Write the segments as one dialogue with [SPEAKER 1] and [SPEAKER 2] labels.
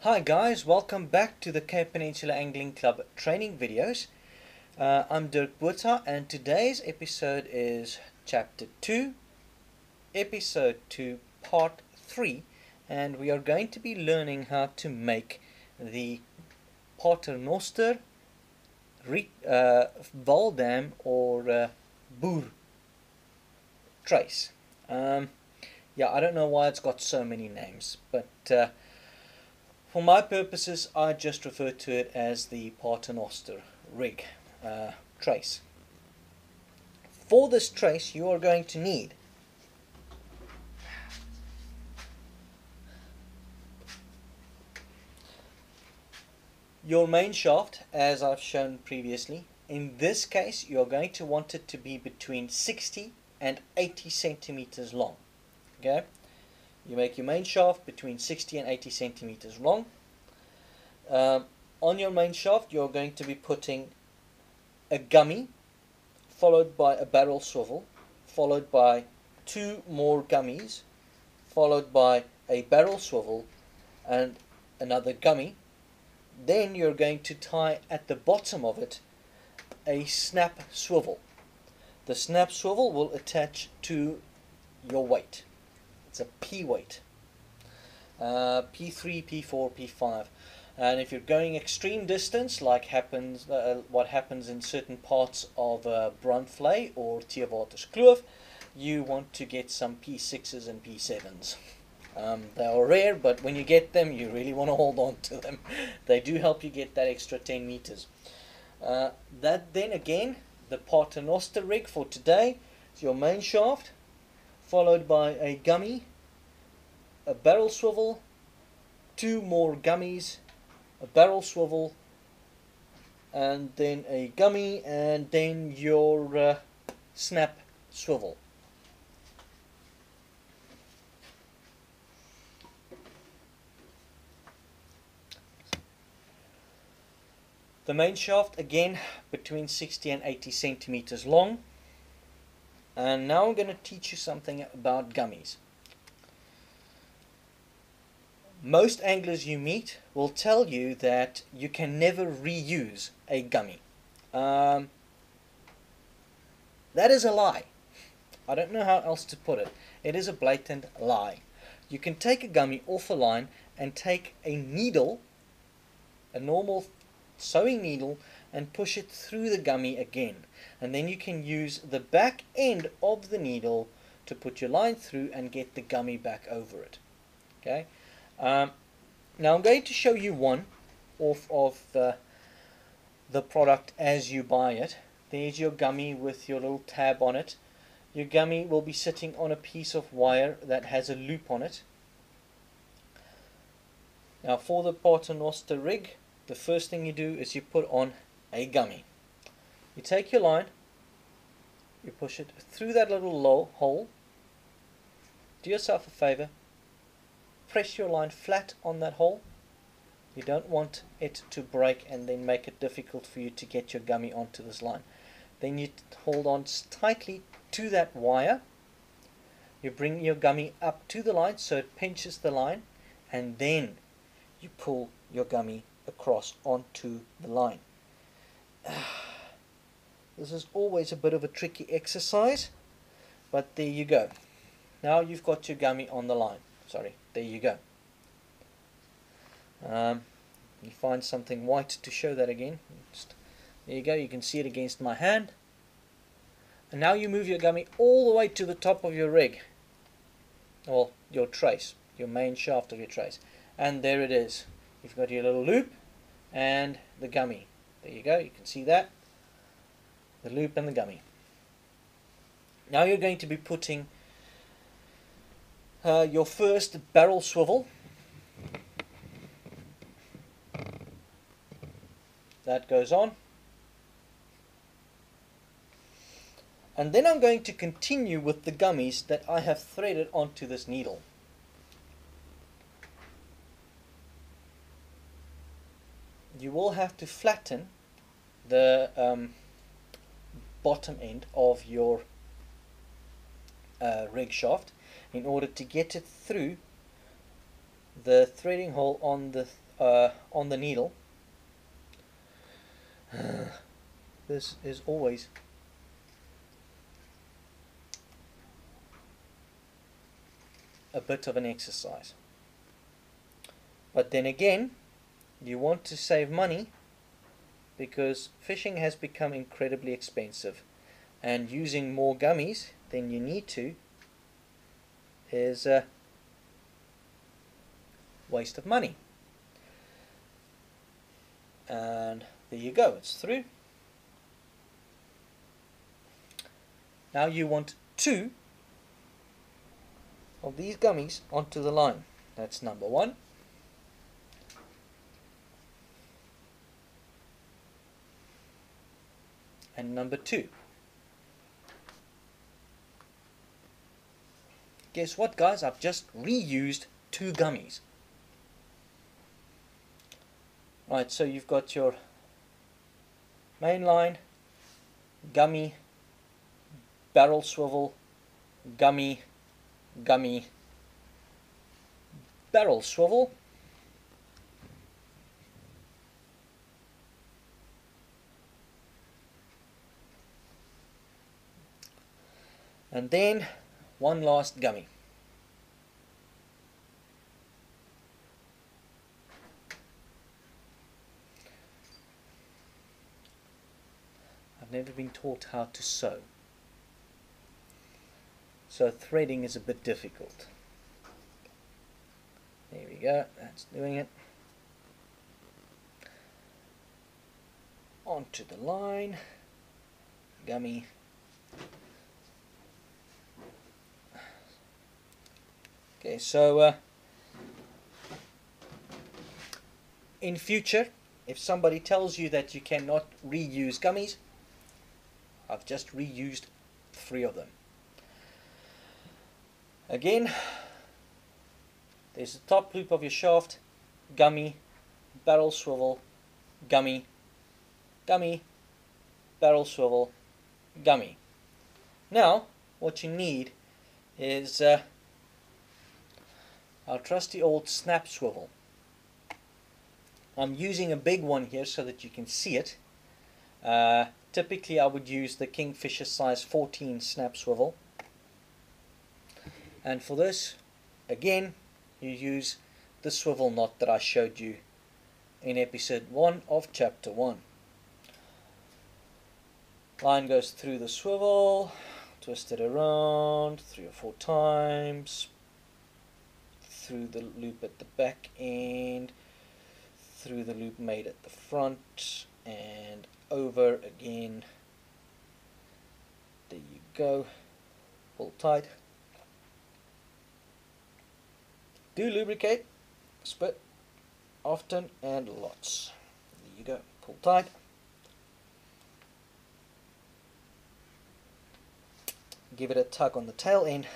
[SPEAKER 1] Hi guys, welcome back to the Peninsula Angling Club training videos. I'm Dirk Boer and today's episode is Chapter 2, Episode 2, Part 3, and we are going to be learning how to make the Paternoster, Vaaldam or Boer trace. Yeah, I don't know why it's got so many names, but for my purposes, I just refer to it as the Paternoster rig trace. For this trace, you are going to need your main shaft, as I've shown previously. In this case, you are going to want it to be between 60 and 80 centimeters long. Okay? You make your main shaft between 60 and 80 centimeters long. On your main shaft, you're going to be putting a gummy, followed by a barrel swivel, followed by two more gummies, followed by a barrel swivel and another gummy. Then you're going to tie at the bottom of it a snap swivel. The snap swivel will attach to your weight. It's a P weight, P3, P4, P5, and if you're going extreme distance, like what happens in certain parts of Brandvlei or C.P.A.C, you want to get some P6s and P7s. They are rare, but when you get them, you really want to hold on to them. They do help you get that extra 10 meters. That then again, the Paternoster rig for today is your main shaft, followed by a gummy, a barrel swivel, two more gummies, a barrel swivel, and then a gummy, and then your snap swivel. The main shaft again between 60 and 80 centimeters long. And now I'm going to teach you something about gummies. Most anglers you meet will tell you that you can never reuse a gummy. That is a lie. I don't know how else to put it. It is a blatant lie. You can take a gummy off a line and take a needle, a normal sewing needle, and push it through the gummy again, and then you can use the back end of the needle to put your line through and get the gummy back over it. Okay. Now I'm going to show you one of the product as you buy it. There's your gummy with your little tab on it. Your gummy will be sitting on a piece of wire that has a loop on it. Now for the Paternoster rig, the first thing you do is you put on a gummy. You take your line, you push it through that little hole. Do yourself a favor, press your line flat on that hole. You don't want it to break and then make it difficult for you to get your gummy onto this line. Then you hold on tightly to that wire. You bring your gummy up to the line so it pinches the line, and then you pull your gummy across onto the line. This is always a bit of a tricky exercise, but there you go. Now you've got your gummy on the line. Sorry, there you go. You find something white to show that again. There you go, you can see it against my hand. And now you move your gummy all the way to the top of your rig. Well, your trace, your main shaft of your trace. And there it is. You've got your little loop and the gummy. There you go, you can see that. The loop and the gummy. Now you're going to be putting your first barrel swivel. That goes on. And then I'm going to continue with the gummies that I have threaded onto this needle. You will have to flatten the bottom end of your rig shaft in order to get it through the threading hole on the on the needle. This is always a bit of an exercise. But then again, you want to save money because fishing has become incredibly expensive, and using more gummies than you need to is a waste of money. And there you go, it's through. Now you want 2 of these gummies onto the line. That's number 1. And number 2. Guess what, guys? I've just reused 2 gummies. Right, so you've got your main line, gummy, barrel swivel, gummy, gummy, barrel swivel, and then one last gummy. I've never been taught how to sew, so threading is a bit difficult. There we go, that's doing it. Onto the line, gummy, okay, so in future, if somebody tells you that you cannot reuse gummies, I've just reused 3 of them. Again, there's the top loop of your shaft, gummy, barrel swivel, gummy, gummy, barrel swivel, gummy. Now, what you need is our trusty old snap swivel. I'm using a big one here so that you can see it. Typically I would use the Kingfisher size 14 snap swivel, and for this, again, you use the swivel knot that I showed you in episode 1 of chapter 1. Line goes through the swivel, twist it around 3 or 4 times, through the loop at the back end, through the loop made at the front, and over again. There you go. Pull tight. Do lubricate, spit often and lots. There you go. Pull tight. Give it a tug on the tail end.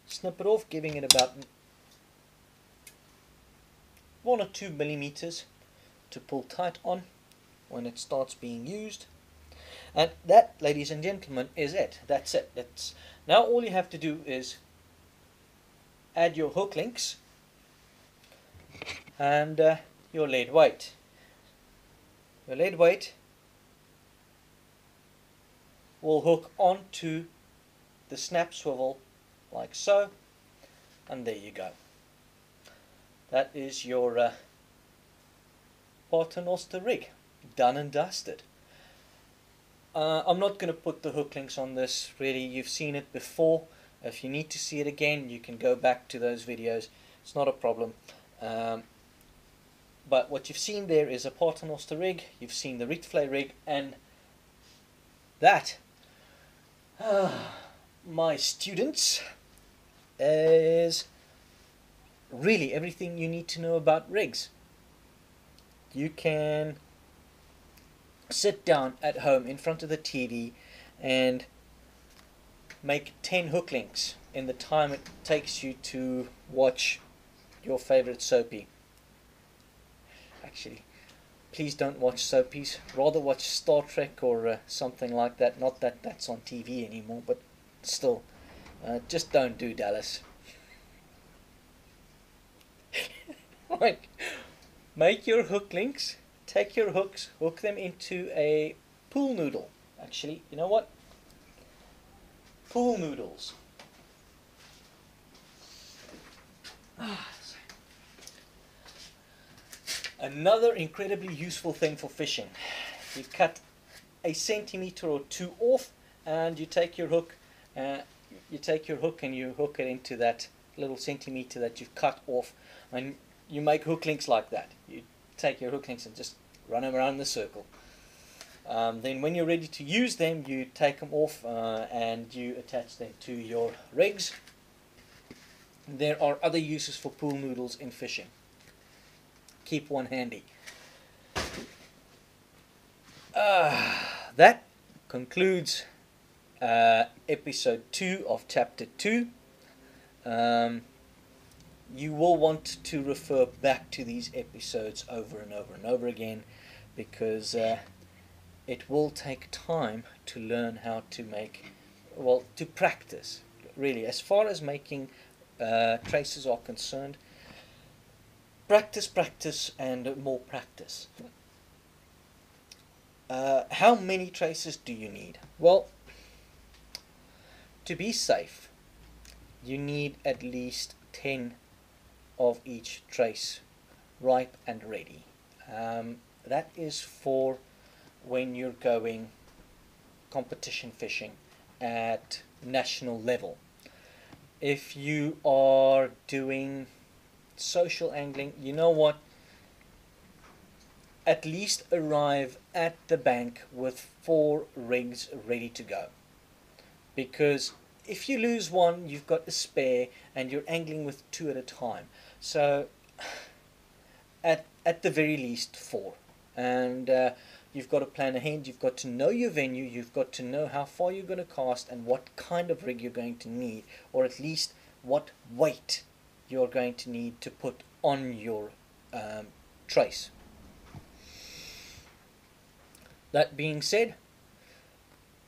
[SPEAKER 1] Snip it off, giving it about 1 or 2 millimeters to pull tight on when it starts being used. And that, ladies and gentlemen, is it. That's it. Now all you have to do is add your hook links and your lead weight. Your lead weight will hook onto the snap swivel like so, and there you go. That is your Paternoster rig, done and dusted. I'm not going to put the hook links on this, really. You've seen it before. If you need to see it again, you can go back to those videos. It's not a problem. But what you've seen there is a Paternoster rig. You've seen the Rietvlei rig, and that, my students, is really everything you need to know about rigs. You can sit down at home in front of the TV and make 10 hook links in the time it takes you to watch your favorite soapy. Actually, please don't watch soapies. Rather watch Star Trek or something like that. Not that that's on TV anymore, but still, just don't do Dallas. Right. Make your hook links, take your hooks, hook them into a pool noodle. Actually, you know what? Pool noodles. Another incredibly useful thing for fishing. You cut a centimeter or two off, and you take your hook. And you hook it into that little centimeter that you've cut off, and you make hook links like that. You take your hook links and just run them around the circle. Then when you're ready to use them, you take them off and you attach them to your rigs. There are other uses for pool noodles in fishing. Keep one handy. That concludes episode 2 of chapter 2. You will want to refer back to these episodes over and over and over again, because it will take time to learn how to make, well, to practice, really. As far as making traces are concerned, practice, and more practice. How many traces do you need? Well, to be safe, you need at least 10 of each trace ripe and ready. That is for when you're going competition fishing at national level. If you are doing social angling, you know what? At least arrive at the bank with 4 rigs ready to go. Because if you lose one, you've got a spare, and you're angling with 2 at a time. So at the very least 4. And you've got to plan ahead. You've got to know your venue. You've got to know how far you're going to cast and what kind of rig you're going to need, or at least what weight you're going to need to put on your trace. That being said,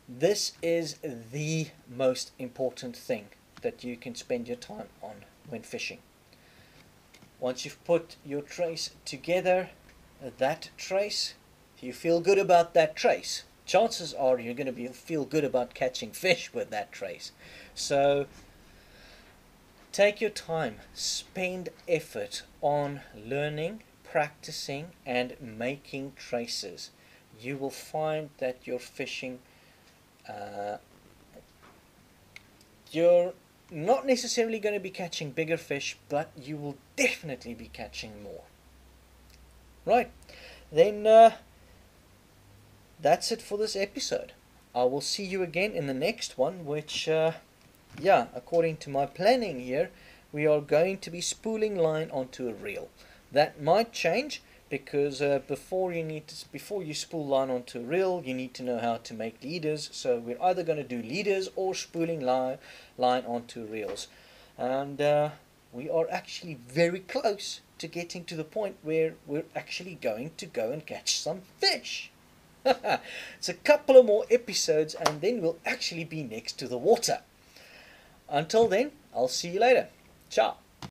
[SPEAKER 1] this is the most important thing that you can spend your time on when fishing. Once you've put your trace together, that trace, if you feel good about that trace, chances are you're going to feel good about catching fish with that trace. So take your time, spend effort on learning, practicing, and making traces. You will find that you're fishing, you're not necessarily going to be catching bigger fish, but you will definitely be catching more. Right, then that's it for this episode. I will see you again in the next one, which, according to my planning here, we are going to be spooling line onto a reel. That might change, because before you spool line onto a reel, you need to know how to make leaders. So we're either going to do leaders or spooling line onto reels. And we are actually very close to getting to the point where we're actually going to go and catch some fish. It's a couple of more episodes, and then we'll actually be next to the water. Until then, I'll see you later. Ciao.